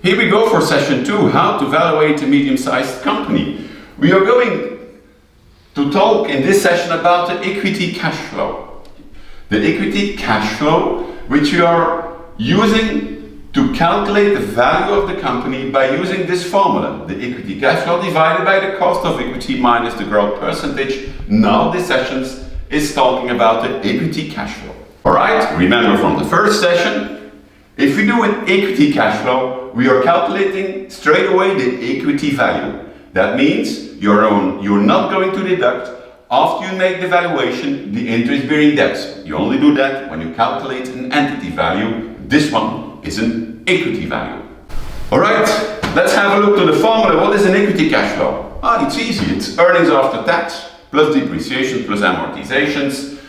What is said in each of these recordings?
Here we go for session 2, how to evaluate a medium-sized company. We are going to talk in this session about the equity cash flow. The equity cash flow, which we are using to calculate the value of the company by using this formula, the equity cash flow divided by the cost of equity minus the growth percentage. Now this session is talking about the equity cash flow. Alright, remember from the first session, if we do an equity cash flow, we are calculating straight away the equity value. That means you're not going to deduct after you make the valuation the interest-bearing debt. You only do that when you calculate an entity value. This one is an equity value. Alright, let's have a look to the formula. What is an equity cash flow? It's easy. It's earnings after tax, plus depreciation, plus amortizations,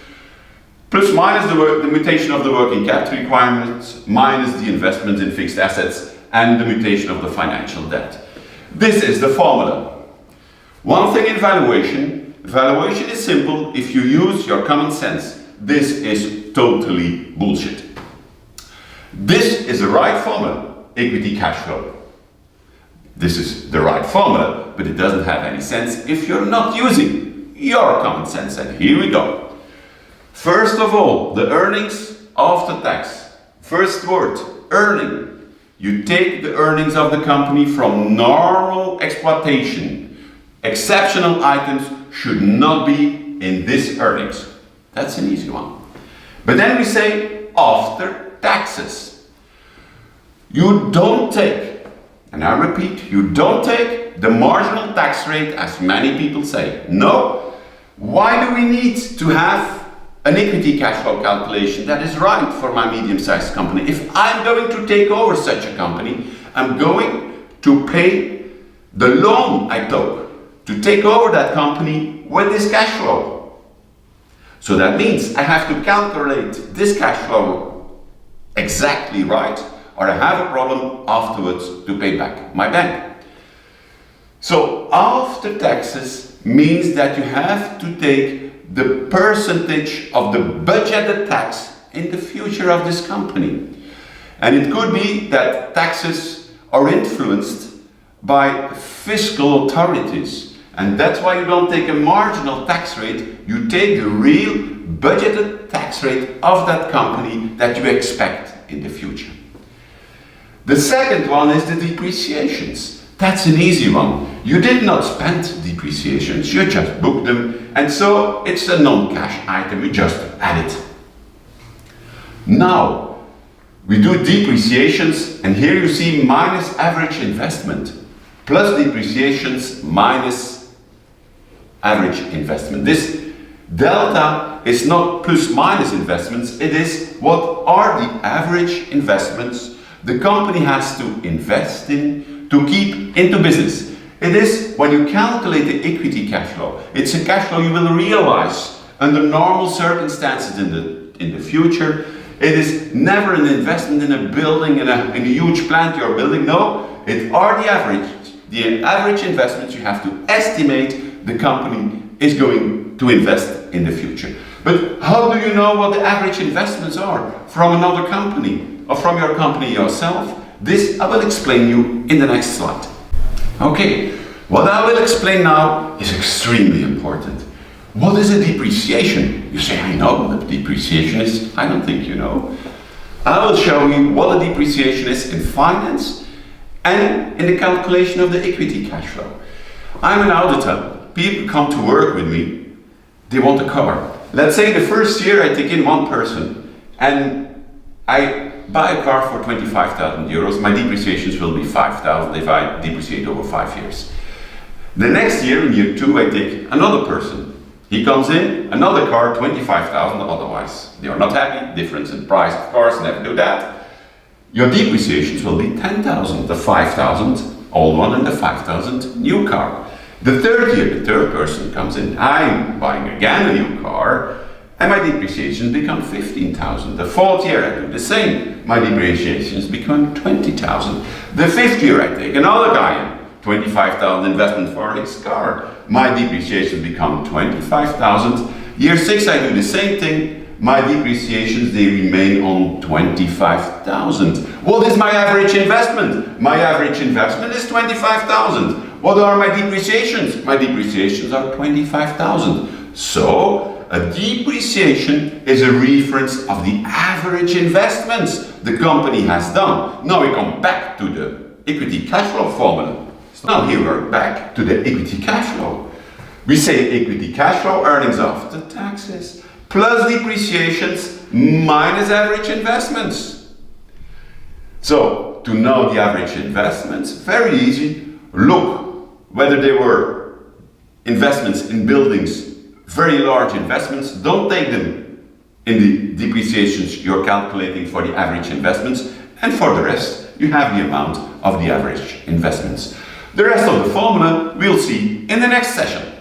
plus minus the mutation of the working capital requirements, minus the investments in fixed assets, and the mutation of the financial debt. This is the formula. One thing in valuation is simple if you use your common sense. This is totally bullshit. This is the right formula, equity cash flow. This is the right formula, but it doesn't have any sense if you're not using your common sense. And here we go. First of all, the earnings after tax. First word, earning. You take the earnings of the company from normal exploitation. Exceptional items should not be in this earnings. That's an easy one. But then we say after taxes. You don't take, and I repeat, you don't take the marginal tax rate as many people say. No. Why do we need to have an equity cash flow calculation that is right for my medium-sized company? If I'm going to take over such a company, I'm going to pay the loan I took to take over that company with this cash flow. So that means I have to calculate this cash flow exactly right, or I have a problem afterwards to pay back my bank. So after taxes means that you have to take the percentage of the budgeted tax in the future of this company. And it could be that taxes are influenced by fiscal authorities. And that's why you don't take a marginal tax rate, you take the real budgeted tax rate of that company that you expect in the future. The second one is the depreciations. That's an easy one. You did not spend depreciations, you just booked them, and so it's a non-cash item, you just add it. Now, we do depreciations, and here you see minus average investment, plus depreciations minus average investment. This delta is not plus minus investments, it is what are the average investments the company has to invest in to keep into business. It is when you calculate the equity cash flow. It's a cash flow you will realize under normal circumstances in the future. It is never an investment in a building, in a huge plant you're building. No, it are the average investments you have to estimate the company is going to invest in the future. But how do you know what the average investments are from another company or from your company yourself? This I will explain you in the next slide. Okay, what I will explain now is extremely important. What is a depreciation? You say, I know what depreciation is. I don't think you know. I will show you what a depreciation is in finance and in the calculation of the equity cash flow. I'm an auditor. People come to work with me. They want a car. Let's say the first year I take in one person and I buy a car for 25,000 euros. My depreciations will be 5,000 if I depreciate over 5 years. The next year, in year 2, I take another person. He comes in, another car, 25,000, otherwise they are not happy. Difference in price, of course, never do that. Your depreciations will be 10,000, the 5,000 old one and the 5,000 new car. The third year, the third person comes in, I'm buying again a new car, and my depreciations become 15,000. The fourth year I do the same, my depreciations become 20,000. The fifth year I take another guy in, 25,000 investment for his car. My depreciation become 25,000. Year 6 I do the same thing, my depreciations, they remain on 25,000. What is my average investment? My average investment is 25,000. What are my depreciations? My depreciations are 25,000. So, a depreciation is a reference of the average investments the company has done. Now we come back to the equity cash flow formula. So now here we're back to the equity cash flow. We say equity cash flow, earnings after taxes, plus depreciations minus average investments. So, to know the average investments, very easy. Look whether they were investments in buildings, very large investments. Don't take them in the depreciations you're calculating for the average investments, and for the rest, you have the amount of the average investments. The rest of the formula we'll see in the next session.